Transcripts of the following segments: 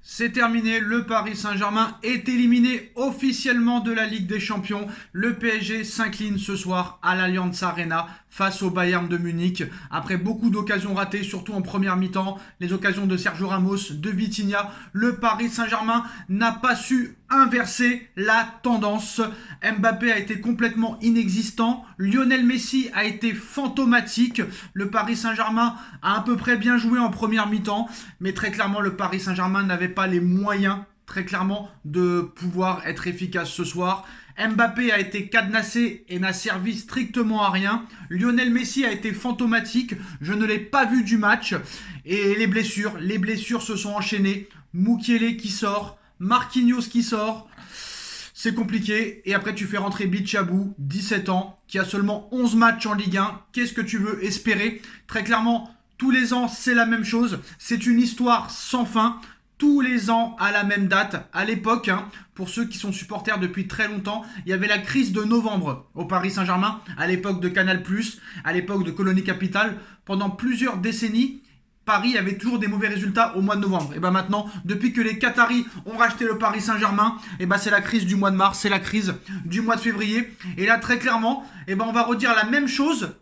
C'est terminé, le Paris Saint-Germain est éliminé officiellement de la Ligue des Champions. Le PSG s'incline ce soir à l'Allianz Arena face au Bayern de Munich. Après beaucoup d'occasions ratées, surtout en première mi-temps, les occasions de Sergio Ramos, de Vitinha, le Paris Saint-Germain n'a pas su inverser la tendance. Mbappé a été complètement inexistant. Lionel Messi a été fantomatique. Le Paris Saint-Germain a à peu près bien joué en première mi-temps, mais très clairement le Paris Saint-Germain n'avait pas les moyens, très clairement, de pouvoir être efficace ce soir. Mbappé a été cadenassé et n'a servi strictement à rien. Lionel Messi a été fantomatique. Je ne l'ai pas vu du match. Et les blessures se sont enchaînées. Mukiele qui sort, Marquinhos qui sort. C'est compliqué. Et après, tu fais rentrer Bichabou, 17 ans, qui a seulement 11 matchs en Ligue 1. Qu'est-ce que tu veux espérer? Très clairement, tous les ans, c'est la même chose. C'est une histoire sans fin. Tous les ans à la même date. À l'époque, pour ceux qui sont supporters depuis très longtemps, il y avait la crise de novembre au Paris Saint-Germain, à l'époque de Canal+, à l'époque de Colonie Capital. Pendant plusieurs décennies, Paris avait toujours des mauvais résultats au mois de novembre. Et bien maintenant, depuis que les Qataris ont racheté le Paris Saint-Germain, et ben c'est la crise du mois de mars, c'est la crise du mois de février. Et là, très clairement, et ben on va redire la même chose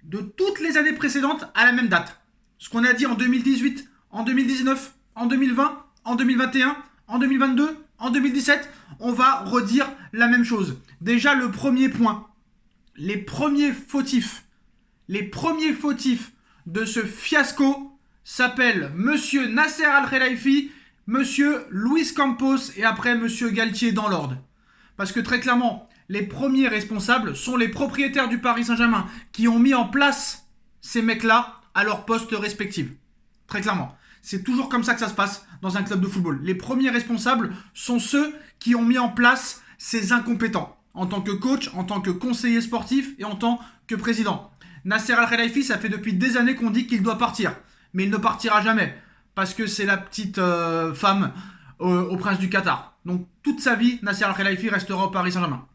de toutes les années précédentes à la même date. Ce qu'on a dit en 2018, en 2019, en 2020, en 2021, en 2022, en 2017, on va redire la même chose. Déjà, le premier point, les premiers fautifs de ce fiasco s'appellent Monsieur Nasser Al-Khelaifi, Monsieur Luis Campos et après Monsieur Galtier dans l'ordre. Parce que très clairement, les premiers responsables sont les propriétaires du Paris Saint-Germain qui ont mis en place ces mecs-là à leurs postes respectifs. Très clairement. C'est toujours comme ça que ça se passe dans un club de football. Les premiers responsables sont ceux qui ont mis en place ces incompétents. En tant que coach, en tant que conseiller sportif et en tant que président. Nasser Al-Khelaifi, ça fait depuis des années qu'on dit qu'il doit partir. Mais il ne partira jamais. Parce que c'est la petite femme au prince du Qatar. Donc toute sa vie, Nasser Al-Khelaifi restera au Paris Saint-Germain.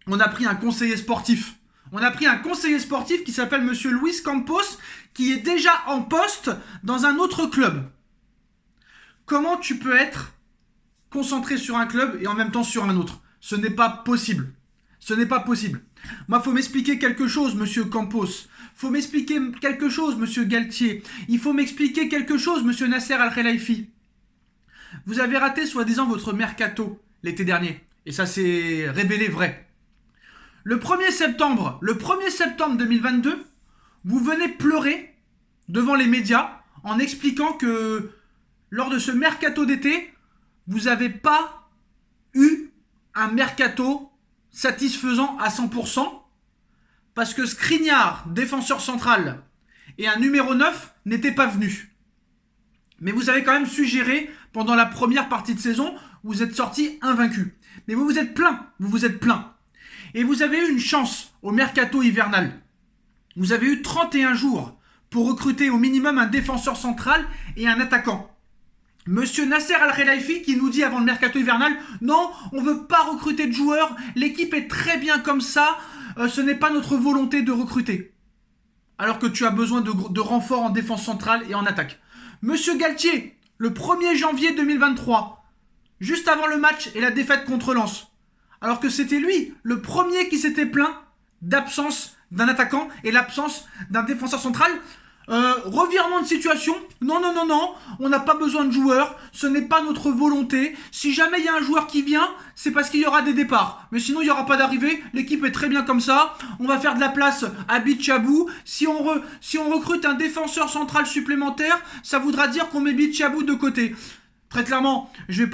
On a pris un conseiller sportif. Qui s'appelle Monsieur Luis Campos, qui est déjà en poste dans un autre club. Comment tu peux être concentré sur un club et en même temps sur un autre? Ce n'est pas possible. Moi, faut m'expliquer quelque chose, Monsieur Campos. Faut m'expliquer quelque chose, Monsieur Galtier. Il faut m'expliquer quelque chose, Monsieur Nasser Al-Khelaifi. Vous avez raté, soi-disant, votre mercato l'été dernier. Et ça s'est révélé vrai. Le 1er septembre 2022, vous venez pleurer devant les médias en expliquant que lors de ce mercato d'été, vous n'avez pas eu un mercato satisfaisant à 100% parce que Skriniar, défenseur central, et un numéro 9 n'étaient pas venus. Mais vous avez quand même su gérer pendant la première partie de saison, vous êtes sorti invaincu. Mais vous vous êtes plaint. Et vous avez eu une chance au mercato hivernal. Vous avez eu 31 jours pour recruter au minimum un défenseur central et un attaquant. Monsieur Nasser Al-Khelaifi qui nous dit avant le mercato hivernal, non, on ne veut pas recruter de joueurs, l'équipe est très bien comme ça, ce n'est pas notre volonté de recruter. Alors que tu as besoin de renforts en défense centrale et en attaque. Monsieur Galtier, le 1er janvier 2023, juste avant le match et la défaite contre Lens, alors que c'était lui, le premier qui s'était plaint d'absence d'un attaquant et l'absence d'un défenseur central. Revirement de situation. Non, on n'a pas besoin de joueurs. Ce n'est pas notre volonté. Si jamais il y a un joueur qui vient, c'est parce qu'il y aura des départs. Mais sinon, il n'y aura pas d'arrivée. L'équipe est très bien comme ça. On va faire de la place à Bichabou. Si on recrute un défenseur central supplémentaire, ça voudra dire qu'on met Bichabou de côté. Très clairement, je vais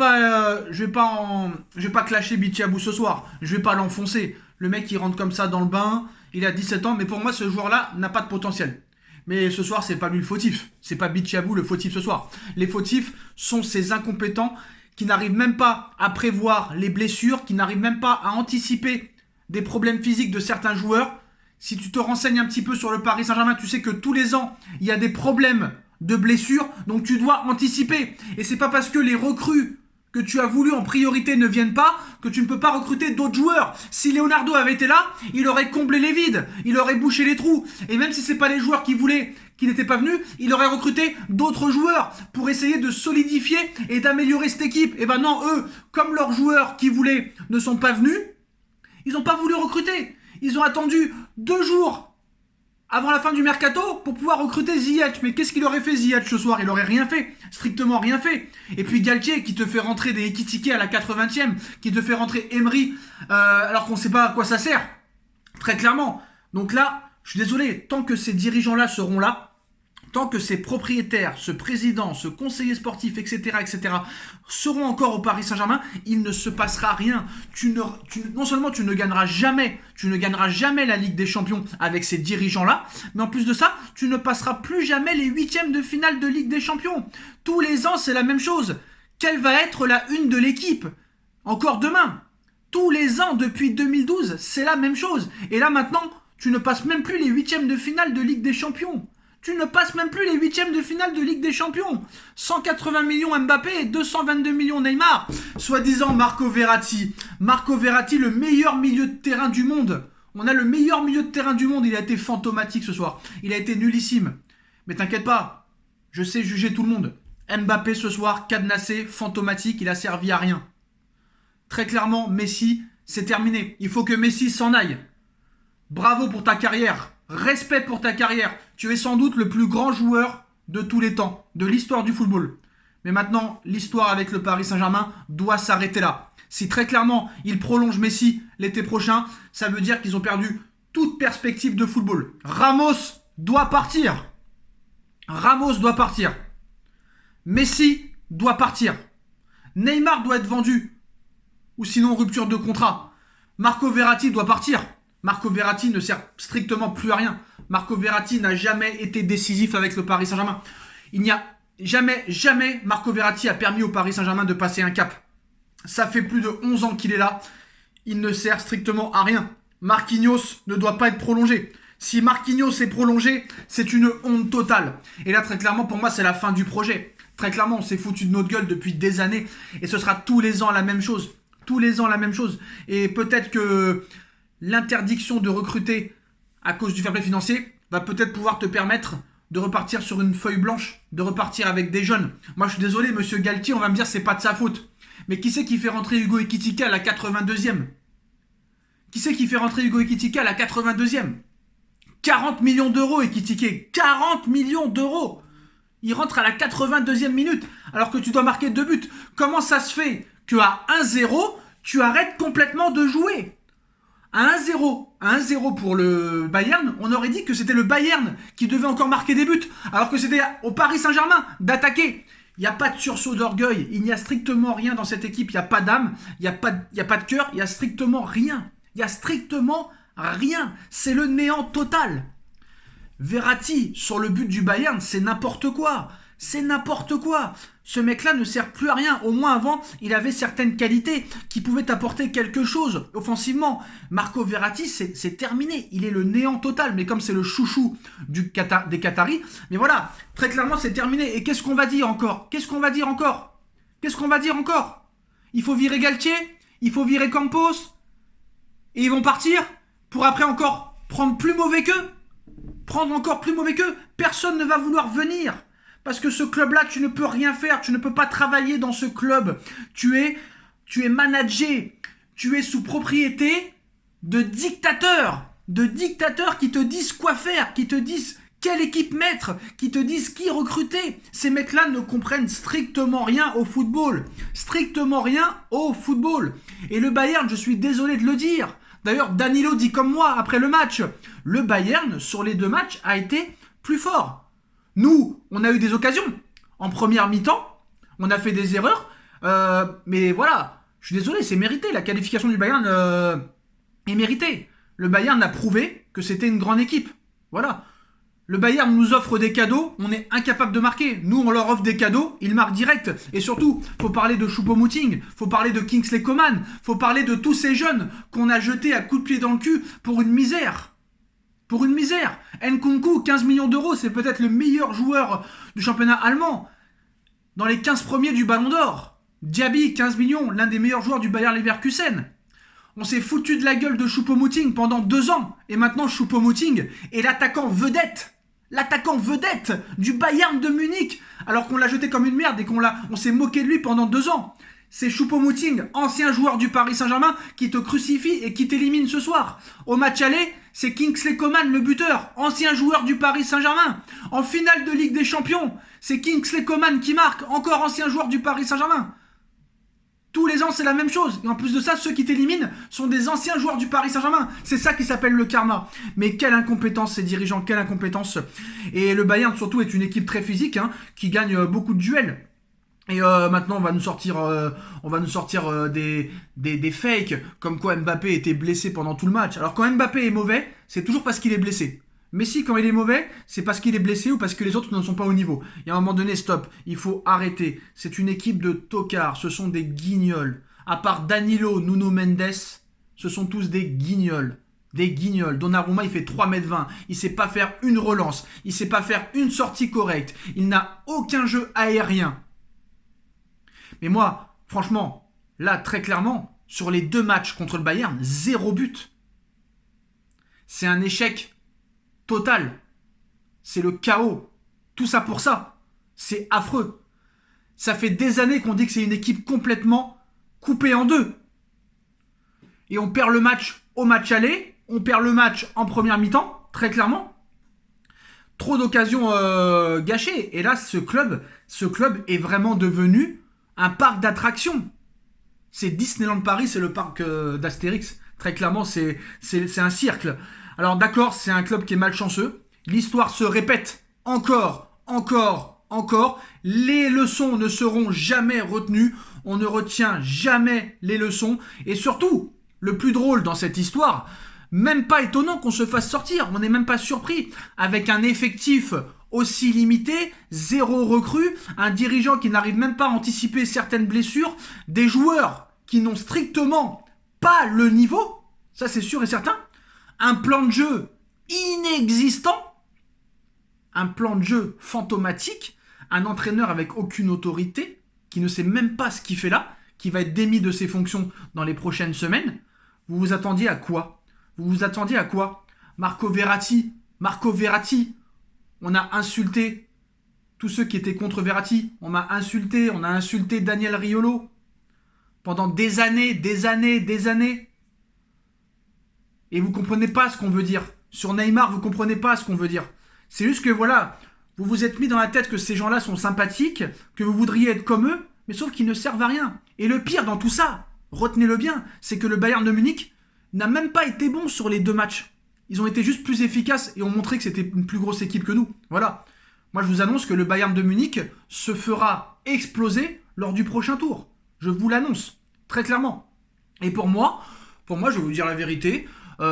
pas clasher Bichabou ce soir. Je vais pas l'enfoncer. Le mec, il rentre comme ça dans le bain. Il a 17 ans, mais pour moi, ce joueur-là n'a pas de potentiel. Mais ce soir, c'est pas lui le fautif. C'est pas Bichabou le fautif ce soir. Les fautifs sont ces incompétents qui n'arrivent même pas à prévoir les blessures, qui n'arrivent même pas à anticiper des problèmes physiques de certains joueurs. Si tu te renseignes un petit peu sur le Paris Saint-Germain, tu sais que tous les ans, il y a des problèmes de blessures, donc tu dois anticiper. Et c'est pas parce que les recrues que tu as voulu en priorité ne viennent pas que tu ne peux pas recruter d'autres joueurs. Si Leonardo avait été là, il aurait comblé les vides, il aurait bouché les trous. Et même si c'est pas les joueurs qu'il voulait qui n'était pas venu, il aurait recruté d'autres joueurs pour essayer de solidifier et d'améliorer cette équipe. Et ben non, eux, comme leurs joueurs qui voulaient ne sont pas venus, ils n'ont pas voulu recruter. Ils ont attendu 2 jours avant la fin du mercato pour pouvoir recruter Ziyech. Mais qu'est-ce qu'il aurait fait Ziyech ce soir? Il aurait rien fait, strictement rien fait. Et puis Galtier qui te fait rentrer des Ekitike à la 80e, qui te fait rentrer Emery alors qu'on ne sait pas à quoi ça sert, très clairement. Donc là, je suis désolé, tant que ces dirigeants-là seront là, tant que ces propriétaires, ce président, ce conseiller sportif, etc., seront encore au Paris Saint-Germain, il ne se passera rien. Non seulement tu ne gagneras jamais la Ligue des Champions avec ces dirigeants-là, mais en plus de ça, tu ne passeras plus jamais les 8e de finale de Ligue des Champions. Tous les ans, c'est la même chose. Quelle va être la une de l'équipe? Encore demain. Tous les ans, depuis 2012, c'est la même chose. Et là, maintenant, tu ne passes même plus les 8e de finale de Ligue des Champions. Tu ne passes même plus les 8e de finale de Ligue des Champions. 180 millions Mbappé et 222 millions Neymar. Soi-disant Marco Verratti. Marco Verratti, le meilleur milieu de terrain du monde. On a le meilleur milieu de terrain du monde. Il a été fantomatique ce soir. Il a été nullissime. Mais t'inquiète pas, je sais juger tout le monde. Mbappé ce soir, cadenassé, fantomatique, il a servi à rien. Très clairement, Messi, c'est terminé. Il faut que Messi s'en aille. Bravo pour ta carrière. Respect pour ta carrière. Tu es sans doute le plus grand joueur de tous les temps, de l'histoire du football. Mais maintenant, l'histoire avec le Paris Saint-Germain doit s'arrêter là. Si très clairement, ils prolongent Messi l'été prochain, ça veut dire qu'ils ont perdu toute perspective de football. Ramos doit partir. Ramos doit partir. Messi doit partir. Neymar doit être vendu. Ou sinon rupture de contrat. Marco Verratti doit partir. Marco Verratti ne sert strictement plus à rien. Marco Verratti n'a jamais été décisif avec le Paris Saint-Germain. Il n'y a jamais Marco Verratti a permis au Paris Saint-Germain de passer un cap. Ça fait plus de 11 ans qu'il est là. Il ne sert strictement à rien. Marquinhos ne doit pas être prolongé. Si Marquinhos est prolongé, c'est une honte totale. Et là, très clairement, pour moi, c'est la fin du projet. Très clairement, on s'est foutu de notre gueule depuis des années. Et ce sera tous les ans la même chose. Tous les ans la même chose. Et peut-être que l'interdiction de recruter à cause du fair play financier va peut-être pouvoir te permettre de repartir sur une feuille blanche, de repartir avec des jeunes. Moi, je suis désolé, monsieur Galtier, on va me dire c'est pas de sa faute. Mais qui c'est qui fait rentrer Hugo Ekitike à la 82e? Qui c'est qui fait rentrer Hugo Ekitike à la 82e? 40 millions d'euros, Ekitike. 40 millions d'euros. Il rentre à la 82e minute, alors que tu dois marquer 2 buts. Comment ça se fait qu'à 1-0, tu arrêtes complètement de jouer? À 1-0 pour le Bayern, on aurait dit que c'était le Bayern qui devait encore marquer des buts, alors que c'était au Paris Saint-Germain d'attaquer. Il n'y a pas de sursaut d'orgueil, il n'y a strictement rien dans cette équipe, il n'y a pas d'âme, il n'y a pas de cœur, il n'y a strictement rien. Il n'y a strictement rien. C'est le néant total. Verratti, sur le but du Bayern, c'est n'importe quoi. C'est n'importe quoi. Ce mec-là ne sert plus à rien. Au moins avant, il avait certaines qualités qui pouvaient apporter quelque chose offensivement. Marco Verratti, c'est terminé. Il est le néant total. Mais comme c'est le chouchou des Qataris, mais voilà, très clairement, c'est terminé. Et qu'est-ce qu'on va dire encore? Qu'est-ce qu'on va dire encore? Il faut virer Galtier, il faut virer Campos, et ils vont partir pour après encore prendre plus mauvais qu'eux. Personne ne va vouloir venir. Parce que ce club-là, tu ne peux rien faire. Tu ne peux pas travailler dans ce club. Tu es managé. Tu es sous propriété de dictateurs. De dictateurs qui te disent quoi faire, qui te disent quelle équipe mettre, qui te disent qui recruter. Ces mecs-là ne comprennent strictement rien au football. Strictement rien au football. Et le Bayern, je suis désolé de le dire. D'ailleurs, Danilo dit comme moi après le match. Le Bayern, sur les 2 matchs, a été plus fort. Nous, on a eu des occasions. En première mi-temps, on a fait des erreurs. Mais voilà, je suis désolé, c'est mérité. La qualification du Bayern est méritée. Le Bayern a prouvé que c'était une grande équipe. Voilà. Le Bayern nous offre des cadeaux, on est incapable de marquer. Nous, on leur offre des cadeaux, ils marquent direct. Et surtout, faut parler de Choupo-Moting, faut parler de Kingsley Coman, faut parler de tous ces jeunes qu'on a jetés à coups de pied dans le cul pour une misère. Nkunku, 15 millions d'euros, c'est peut-être le meilleur joueur du championnat allemand. Dans les 15 premiers du Ballon d'Or. Diaby, 15 millions, l'un des meilleurs joueurs du Bayer Leverkusen. On s'est foutu de la gueule de Choupo-Moting pendant 2 ans. Et maintenant, Choupo-Moting est l'attaquant vedette L'attaquant vedette du Bayern de Munich, alors qu'on l'a jeté comme une merde et on s'est moqué de lui pendant 2 ans. C'est Choupo-Moting, ancien joueur du Paris Saint-Germain, qui te crucifie et qui t'élimine ce soir. Au match aller, c'est Kingsley Coman, le buteur, ancien joueur du Paris Saint-Germain. En finale de Ligue des Champions, c'est Kingsley Coman qui marque, encore ancien joueur du Paris Saint-Germain. Tous les ans, c'est la même chose. Et en plus de ça, ceux qui t'éliminent sont des anciens joueurs du Paris Saint-Germain. C'est ça qui s'appelle le karma. Mais quelle incompétence, ces dirigeants, quelle incompétence. Et le Bayern, surtout, est une équipe très physique, qui gagne beaucoup de duels. Et maintenant, on va nous sortir des fakes, comme quoi Mbappé était blessé pendant tout le match. Alors quand Mbappé est mauvais, c'est toujours parce qu'il est blessé. Messi, quand il est mauvais, c'est parce qu'il est blessé ou parce que les autres ne sont pas au niveau. Et à un moment donné, stop, il faut arrêter. C'est une équipe de tocards, ce sont des guignols. À part Danilo, Nuno Mendes, ce sont tous des guignols. Des guignols. Donnarumma, il fait 3,20 m. Il sait pas faire une relance. Il sait pas faire une sortie correcte. Il n'a aucun jeu aérien. Mais moi, franchement, là, très clairement, sur les 2 matchs contre le Bayern, 0 but. C'est un échec total. C'est le chaos. Tout ça pour ça. C'est affreux. Ça fait des années qu'on dit que c'est une équipe complètement coupée en 2. Et on perd le match au match aller. On perd le match en première mi-temps, très clairement. Trop d'occasions gâchées. Et là, ce club est vraiment devenu un parc d'attractions. C'est Disneyland Paris, c'est le parc d'Astérix. Très clairement, c'est un cirque. Alors d'accord, c'est un club qui est malchanceux. L'histoire se répète encore. Les leçons ne seront jamais retenues. On ne retient jamais les leçons. Et surtout, le plus drôle dans cette histoire, même pas étonnant qu'on se fasse sortir. On n'est même pas surpris. Avec un effectif aussi limité, 0 recrue, un dirigeant qui n'arrive même pas à anticiper certaines blessures, des joueurs qui n'ont strictement pas le niveau, ça c'est sûr et certain, un plan de jeu inexistant, un plan de jeu fantomatique, un entraîneur avec aucune autorité, qui ne sait même pas ce qu'il fait là, qui va être démis de ses fonctions dans les prochaines semaines. Vous vous attendiez à quoi ? Marco Verratti, on a insulté tous ceux qui étaient contre Verratti. On a insulté Daniel Riolo pendant des années. Et vous comprenez pas ce qu'on veut dire. Sur Neymar, vous comprenez pas ce qu'on veut dire. C'est juste que voilà, vous vous êtes mis dans la tête que ces gens-là sont sympathiques, que vous voudriez être comme eux, mais sauf qu'ils ne servent à rien. Et le pire dans tout ça, retenez-le bien, c'est que le Bayern de Munich n'a même pas été bon sur les 2 matchs. Ils ont été juste plus efficaces et ont montré que c'était une plus grosse équipe que nous. Voilà. Moi, je vous annonce que le Bayern de Munich se fera exploser lors du prochain tour. Je vous l'annonce, très clairement. Et pour moi, je vais vous dire la vérité,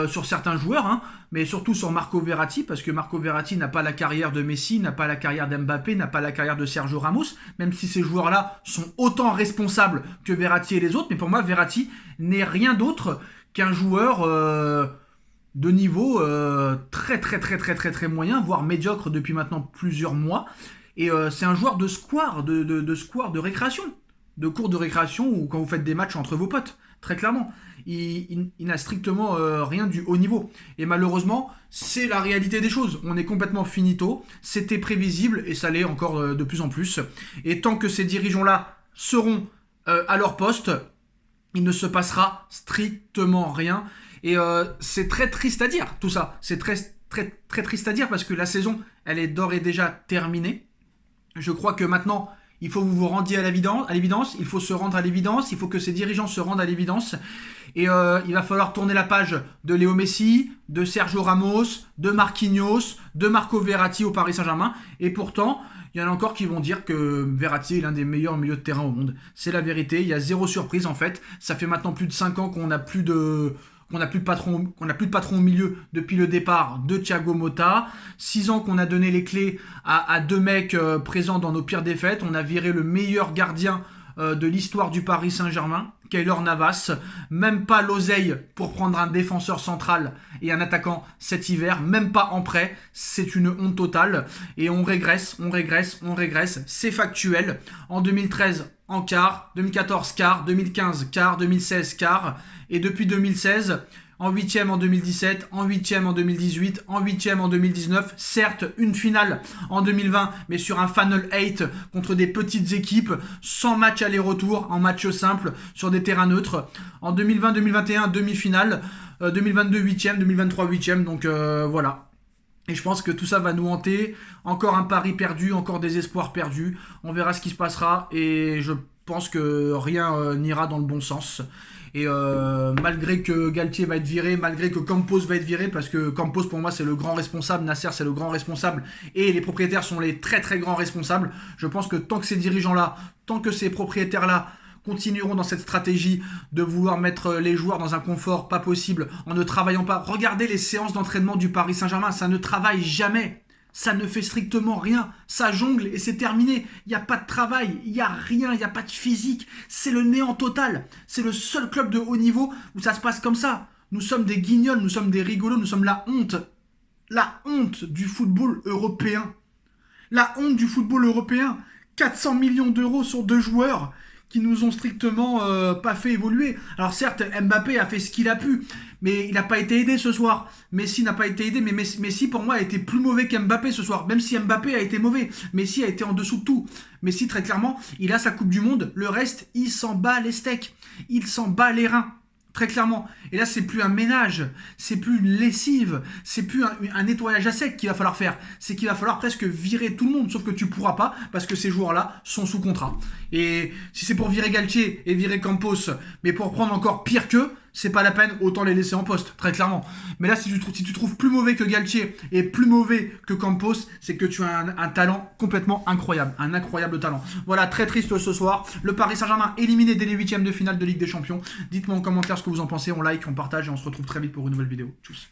sur certains joueurs, mais surtout sur Marco Verratti, parce que Marco Verratti n'a pas la carrière de Messi, n'a pas la carrière d'Mbappé, n'a pas la carrière de Sergio Ramos, même si ces joueurs-là sont autant responsables que Verratti et les autres. Mais pour moi, Verratti n'est rien d'autre qu'un joueur de niveau très moyen, voire médiocre depuis maintenant plusieurs mois. Et c'est un joueur de square, de square, de récréation, de cours de récréation ou quand vous faites des matchs entre vos potes, très clairement. Il n'a strictement rien du haut niveau. Et malheureusement, c'est la réalité des choses. On est complètement finito, c'était prévisible et ça l'est encore de plus en plus. Et tant que ces dirigeants-là seront à leur poste, il ne se passera strictement rien. Et c'est très triste à dire, tout ça. C'est très triste à dire parce que la saison, elle est d'ores et déjà terminée. Je crois que maintenant, il faut que vous vous rendiez à l'évidence. Il faut se rendre à l'évidence. Il faut que ces dirigeants se rendent à l'évidence. Et il va falloir tourner la page de Léo Messi, de Sergio Ramos, de Marquinhos, de Marco Verratti au Paris Saint-Germain. Et pourtant, il y en a encore qui vont dire que Verratti est l'un des meilleurs milieux de terrain au monde. C'est la vérité. Il y a 0 surprise en fait. Ça fait maintenant plus de 5 ans qu'on n'a plus de patron au milieu depuis le départ de Thiago Motta. 6 ans qu'on a donné les clés à 2 mecs présents dans nos pires défaites. On a viré le meilleur gardien de l'histoire du Paris Saint-Germain, Keylor Navas. Même pas l'oseille pour prendre un défenseur central et un attaquant cet hiver. Même pas en prêt. C'est une honte totale. Et on régresse. C'est factuel. En 2013, en quart. 2014, quart. 2015, quart. 2016, quart. Et depuis 2016, en 8e en 2017, en 8e en 2018, en 8e en 2019. Certes, une finale en 2020, mais sur un Final 8 contre des petites équipes, sans match aller-retour, en match simple, sur des terrains neutres. En 2020-2021, demi-finale. 2022, 8e, 2023, 8e. Donc voilà. Et je pense que tout ça va nous hanter. Encore un pari perdu, encore des espoirs perdus. On verra ce qui se passera. Et je pense que rien n'ira dans le bon sens. Et malgré que Galtier va être viré, malgré que Campos va être viré, parce que Campos pour moi c'est le grand responsable, Nasser c'est le grand responsable, et les propriétaires sont les très très grands responsables, je pense que tant que ces dirigeants-là, tant que ces propriétaires-là continueront dans cette stratégie de vouloir mettre les joueurs dans un confort pas possible en ne travaillant pas. Regardez les séances d'entraînement du Paris Saint-Germain, ça ne travaille jamais. Ça ne fait strictement rien. Ça jongle et c'est terminé. Il n'y a pas de travail, il n'y a rien, il n'y a pas de physique. C'est le néant total. C'est le seul club de haut niveau où ça se passe comme ça. Nous sommes des guignols, nous sommes des rigolos, nous sommes la honte. La honte du football européen. La honte du football européen. 400 millions d'euros sur 2 joueurs qui nous ont strictement pas fait évoluer. Alors certes, Mbappé a fait ce qu'il a pu, mais il n'a pas été aidé ce soir. Messi n'a pas été aidé, mais Messi pour moi a été plus mauvais qu'Mbappé ce soir. Même si Mbappé a été mauvais, Messi a été en dessous de tout. Messi très clairement, il a sa Coupe du Monde, le reste, il s'en bat les steaks. Il s'en bat les reins. Très clairement. Et là, c'est plus un ménage, c'est plus une lessive, c'est plus un nettoyage à sec qu'il va falloir faire. C'est qu'il va falloir presque virer tout le monde, sauf que tu pourras pas parce que ces joueurs-là sont sous contrat. Et si c'est pour virer Galtier et virer Campos, mais pour prendre encore pire qu'eux, c'est pas la peine, autant les laisser en poste, très clairement. Mais là, si tu trouves plus mauvais que Galtier et plus mauvais que Campos, c'est que tu as un talent complètement incroyable, un incroyable talent. Voilà, très triste ce soir. Le Paris Saint-Germain éliminé dès les 8e de finale de Ligue des Champions. Dites-moi en commentaire ce que vous en pensez, on like, on partage et on se retrouve très vite pour une nouvelle vidéo. Tchuss.